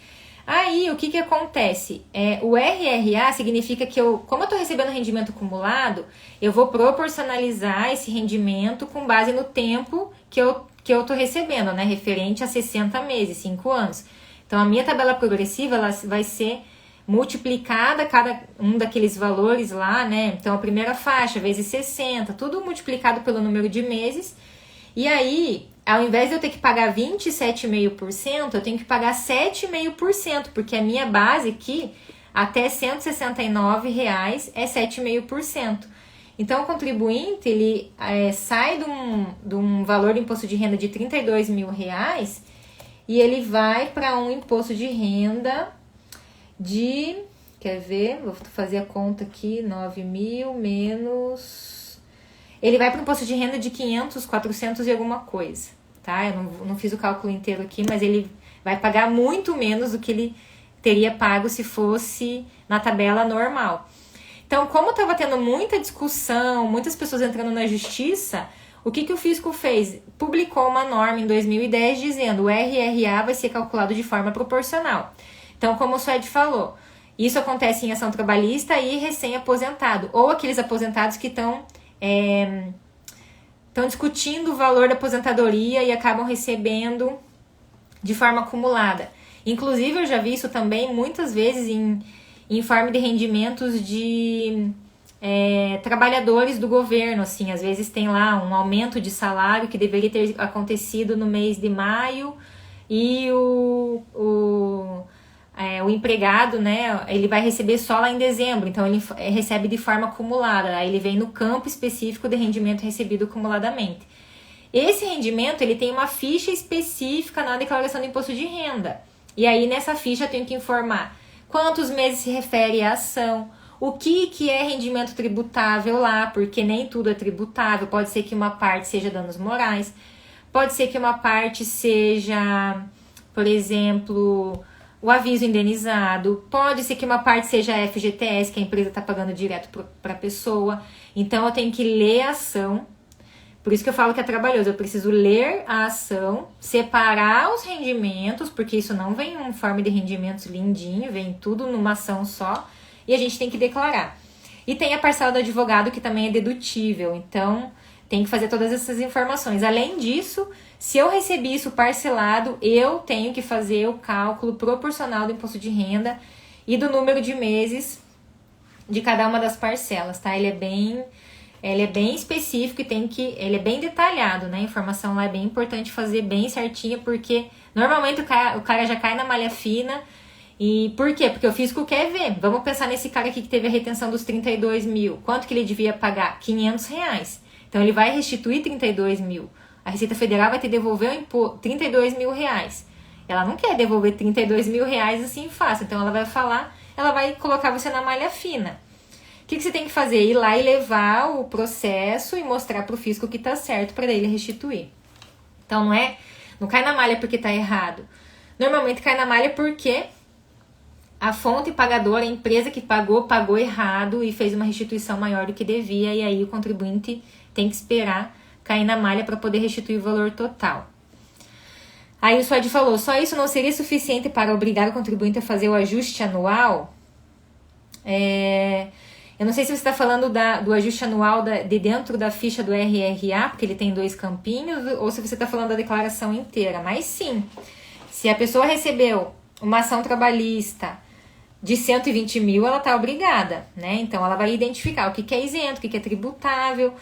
[SPEAKER 1] Aí, o que acontece? O RRA significa que como eu estou recebendo rendimento acumulado, eu vou proporcionalizar esse rendimento com base no tempo que eu estou recebendo, né? Referente a 60 meses, 5 anos. Então, a minha tabela progressiva ela vai ser multiplicada cada um daqueles valores lá, né? Então, a primeira faixa vezes 60, tudo multiplicado pelo número de meses. E aí, ao invés de eu ter que pagar 27,5%, eu tenho que pagar 7,5%, porque a minha base aqui, até R$ 169 reais, é 7,5%. Então, o contribuinte, ele sai de um valor de imposto de renda de 32 mil reais e ele vai para um imposto de renda de, quer ver, vou fazer a conta aqui, 9 mil menos... Ele vai para um imposto de renda de 500, 400 e alguma coisa, tá? Eu não fiz o cálculo inteiro aqui, mas ele vai pagar muito menos do que ele teria pago se fosse na tabela normal. Então, como estava tendo muita discussão, muitas pessoas entrando na justiça, o que o fisco fez? Publicou uma norma em 2010 dizendo o RRA vai ser calculado de forma proporcional. Então, como o Suede falou, isso acontece em ação trabalhista e recém-aposentado, ou aqueles aposentados que estão discutindo o valor da aposentadoria e acabam recebendo de forma acumulada. Inclusive, eu já vi isso também muitas vezes em forma de rendimentos de trabalhadores do governo, assim, às vezes tem lá um aumento de salário que deveria ter acontecido no mês de maio e o empregado, né, ele vai receber só lá em dezembro, então ele recebe de forma acumulada, aí ele vem no campo específico de rendimento recebido acumuladamente. Esse rendimento, ele tem uma ficha específica na declaração do imposto de renda, e aí nessa ficha eu tenho que informar quantos meses se refere à ação, o que é rendimento tributável lá, porque nem tudo é tributável, pode ser que uma parte seja danos morais, pode ser que uma parte seja, por exemplo, o aviso indenizado, pode ser que uma parte seja a FGTS, que a empresa está pagando direto para a pessoa. Então, eu tenho que ler a ação. Por isso que eu falo que é trabalhoso. Eu preciso ler a ação, separar os rendimentos, porque isso não vem em forma de rendimentos lindinho, vem tudo numa ação só. E a gente tem que declarar. E tem a parcela do advogado, que também é dedutível. Então, tem que fazer todas essas informações. Além disso, se eu recebi isso parcelado, eu tenho que fazer o cálculo proporcional do imposto de renda e do número de meses de cada uma das parcelas, tá? Ele é bem ele é bem específico e ele é bem detalhado, né? A informação lá é bem importante fazer bem certinha, porque normalmente o cara já cai na malha fina. E por quê? Porque o físico quer ver. Vamos pensar nesse cara aqui que teve a retenção dos 32 mil. Quanto que ele devia pagar? R$500. Então ele vai restituir 32 mil. A Receita Federal vai ter que devolver 32 mil reais. Ela não quer devolver 32 mil reais assim fácil. Então ela vai colocar você na malha fina. O que você tem que fazer? Ir lá e levar o processo e mostrar para o fisco que está certo para ele restituir. Então não cai na malha porque está errado. Normalmente cai na malha porque a fonte pagadora, a empresa que pagou errado e fez uma restituição maior do que devia, e aí o contribuinte tem que esperar cair na malha para poder restituir o valor total. Aí o SUAD falou, só isso não seria suficiente para obrigar o contribuinte a fazer o ajuste anual? Eu não sei se você está falando do ajuste anual de dentro da ficha do RRA, porque ele tem 2 campinhos, ou se você está falando da declaração inteira. Mas sim, se a pessoa recebeu uma ação trabalhista de 120 mil, ela está obrigada, né? Então, ela vai identificar o que é isento, o que é tributável.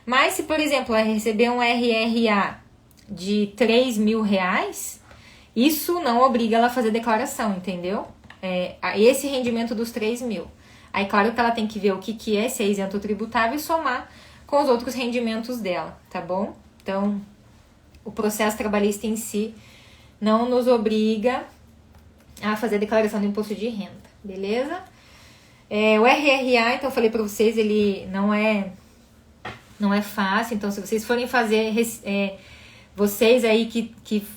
[SPEAKER 1] Mas se, por exemplo, ela receber um RRA de 3 mil reais, isso não obriga ela a fazer declaração, entendeu? Esse rendimento dos 3 mil. Aí, claro que ela tem que ver o que é, se é isento ou tributável, e somar com os outros rendimentos dela, tá bom? Então, o processo trabalhista em si não nos obriga a fazer a declaração do imposto de renda, beleza? O RRA, então eu falei para vocês, ele não é fácil. Então, se vocês forem fazer, vocês aí que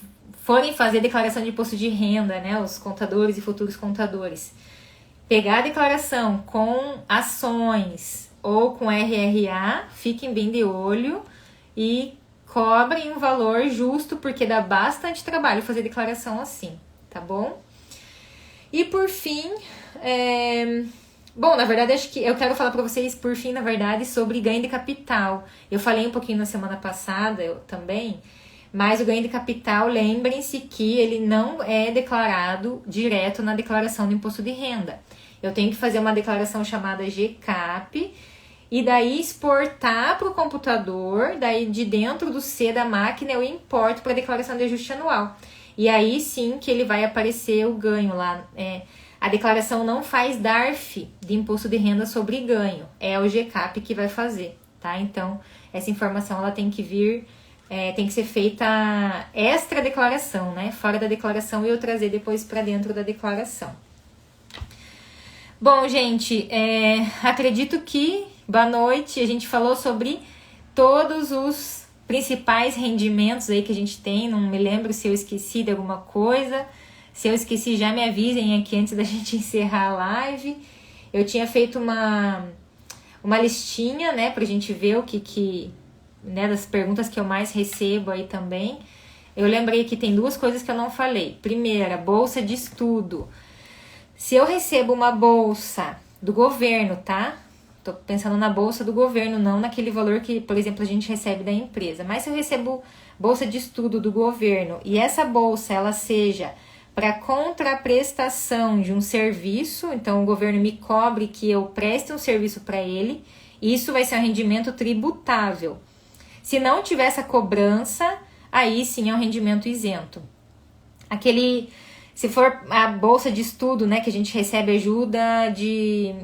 [SPEAKER 1] forem fazer declaração de imposto de renda, né, os contadores e futuros contadores, pegar a declaração com ações ou com RRA, fiquem bem de olho e cobrem um valor justo, porque dá bastante trabalho fazer declaração assim, tá bom? E por fim, bom, na verdade, acho que eu quero falar para vocês, por fim, na verdade, sobre ganho de capital. Eu falei um pouquinho na semana passada também, mas o ganho de capital, lembrem-se que ele não é declarado direto na declaração do imposto de renda. Eu tenho que fazer uma declaração chamada GCAP e daí exportar para o computador, daí de dentro do C da máquina eu importo para a declaração de ajuste anual. E aí sim que ele vai aparecer o ganho lá. A declaração não faz DARF de imposto de renda sobre ganho, é o GCAP que vai fazer, tá? Então, essa informação ela tem que vir, tem que ser feita extra declaração, né? Fora da declaração e eu trazer depois para dentro da declaração. Bom, gente, acredito que, boa noite, a gente falou sobre todos os principais rendimentos aí que a gente tem. Não me lembro se eu esqueci de alguma coisa. Se eu esqueci, já me avisem aqui antes da gente encerrar a live. Eu tinha feito uma listinha, né, pra gente ver o que né, das perguntas que eu mais recebo aí também. Eu lembrei que tem 2 coisas que eu não falei. Primeira, bolsa de estudo. Se eu recebo uma bolsa do governo, tá? Tô pensando na bolsa do governo, não naquele valor que, por exemplo, a gente recebe da empresa. Mas se eu recebo bolsa de estudo do governo e essa bolsa ela seja para contraprestação de um serviço, então o governo me cobre que eu preste um serviço para ele, isso vai ser um rendimento tributável. Se não tiver essa cobrança, aí sim é um rendimento isento. Se for a bolsa de estudo, né, que a gente recebe ajuda de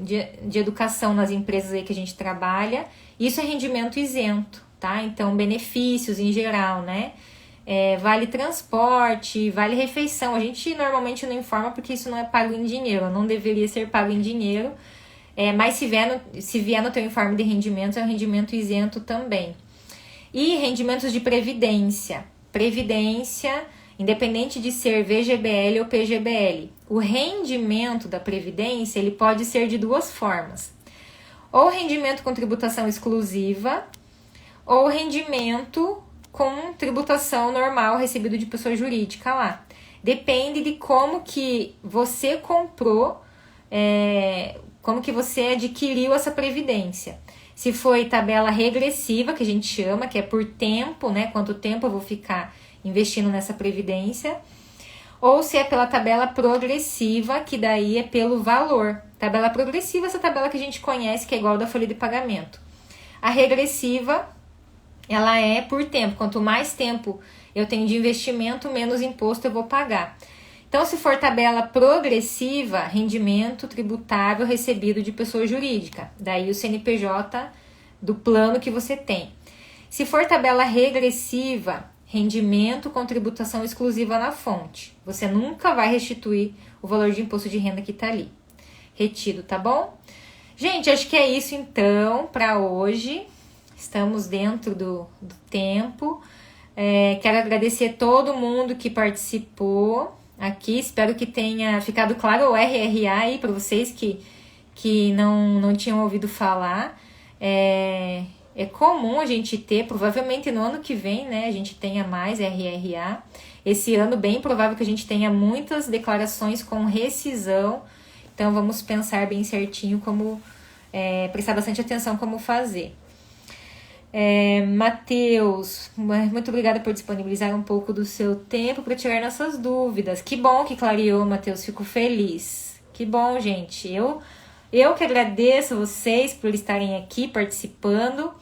[SPEAKER 1] educação nas empresas aí que a gente trabalha, isso é rendimento isento, tá? Então, benefícios em geral, né? Vale transporte, vale refeição. A gente normalmente não informa porque isso não é pago em dinheiro, não deveria ser pago em dinheiro, mas se vier no teu informe de rendimentos, é um rendimento isento também. E rendimentos de previdência. Previdência, independente de ser VGBL ou PGBL, o rendimento da previdência ele pode ser de 2 formas. Ou rendimento com tributação exclusiva, ou rendimento com tributação normal recebido de pessoa jurídica lá. Depende de como que você comprou, como que você adquiriu essa previdência. Se foi tabela regressiva, que a gente chama, que é por tempo, né? Quanto tempo eu vou ficar investindo nessa previdência, ou se é pela tabela progressiva, que daí é pelo valor. Tabela progressiva, essa tabela que a gente conhece, que é igual da folha de pagamento. A regressiva, ela é por tempo. Quanto mais tempo eu tenho de investimento, menos imposto eu vou pagar. Então, se for tabela progressiva, rendimento tributável recebido de pessoa jurídica. Daí o CNPJ do plano que você tem. Se for tabela regressiva, rendimento com tributação exclusiva na fonte. Você nunca vai restituir o valor de imposto de renda que está ali retido, tá bom? Gente, acho que é isso então para hoje. Estamos dentro do tempo. Quero agradecer todo mundo que participou aqui. Espero que tenha ficado claro o RRA aí para vocês que não tinham ouvido falar. É comum a gente ter, provavelmente no ano que vem, né, a gente tenha mais RRA. Esse ano, bem provável que a gente tenha muitas declarações com rescisão. Então, vamos pensar bem certinho como, prestar bastante atenção como fazer. Matheus, muito obrigada por disponibilizar um pouco do seu tempo para tirar nossas dúvidas. Que bom que clareou, Matheus, fico feliz. Que bom, gente. Eu que agradeço vocês por estarem aqui participando.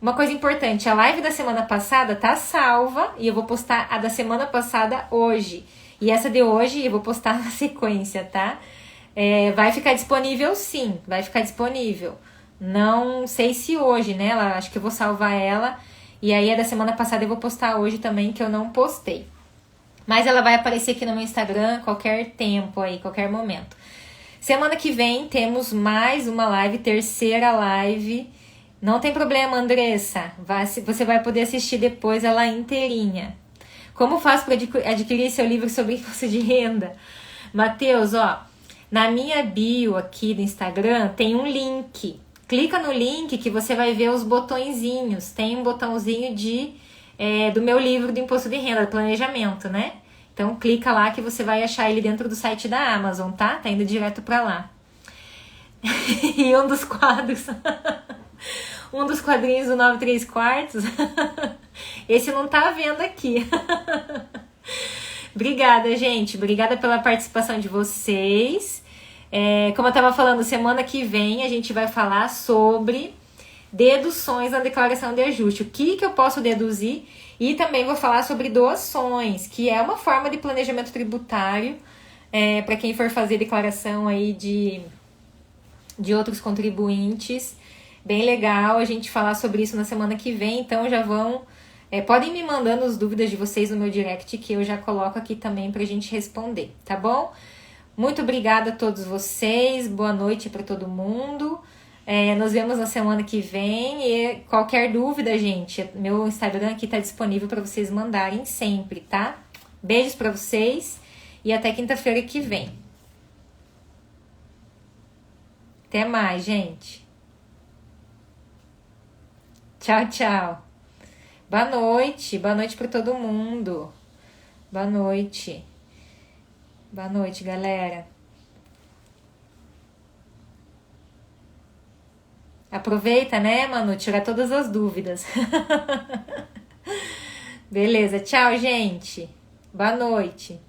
[SPEAKER 1] Uma coisa importante, a live da semana passada tá salva e eu vou postar a da semana passada hoje. E essa de hoje eu vou postar na sequência, tá? Vai ficar disponível sim, vai ficar disponível. Não sei se hoje, né? Acho que eu vou salvar ela. E aí a da semana passada eu vou postar hoje também, que eu não postei. Mas ela vai aparecer aqui no meu Instagram qualquer tempo aí, qualquer momento. Semana que vem temos mais uma live, terceira live. Não tem problema, Andressa. Você vai poder assistir depois ela inteirinha. Como faço para adquirir seu livro sobre imposto de renda? Matheus, ó, na minha bio aqui do Instagram tem um link. Clica no link que você vai ver os botõezinhos. Tem um botãozinho do meu livro do imposto de renda, do planejamento, né? Então clica lá que você vai achar ele dentro do site da Amazon, tá? Tá indo direto pra lá. E um dos quadros... um dos quadrinhos do 9 3/4. Esse não tá vendo aqui. Obrigada, gente. Obrigada pela participação de vocês. Como eu tava falando, semana que vem a gente vai falar sobre deduções na declaração de ajuste. O que eu posso deduzir? E também vou falar sobre doações, que é uma forma de planejamento tributário para quem for fazer declaração aí de outros contribuintes. Bem legal a gente falar sobre isso na semana que vem, então já vão... podem me mandando as dúvidas de vocês no meu direct, que eu já coloco aqui também pra gente responder, tá bom? Muito obrigada a todos vocês, boa noite para todo mundo. Nos vemos na semana que vem e qualquer dúvida, gente, meu Instagram aqui tá disponível para vocês mandarem sempre, tá? Beijos para vocês e até quinta-feira que vem. Até mais, gente. Tchau, tchau. Boa noite para todo mundo. Boa noite. Boa noite, galera. Aproveita, né, Manu? Tirar todas as dúvidas. Beleza, tchau, gente. Boa noite.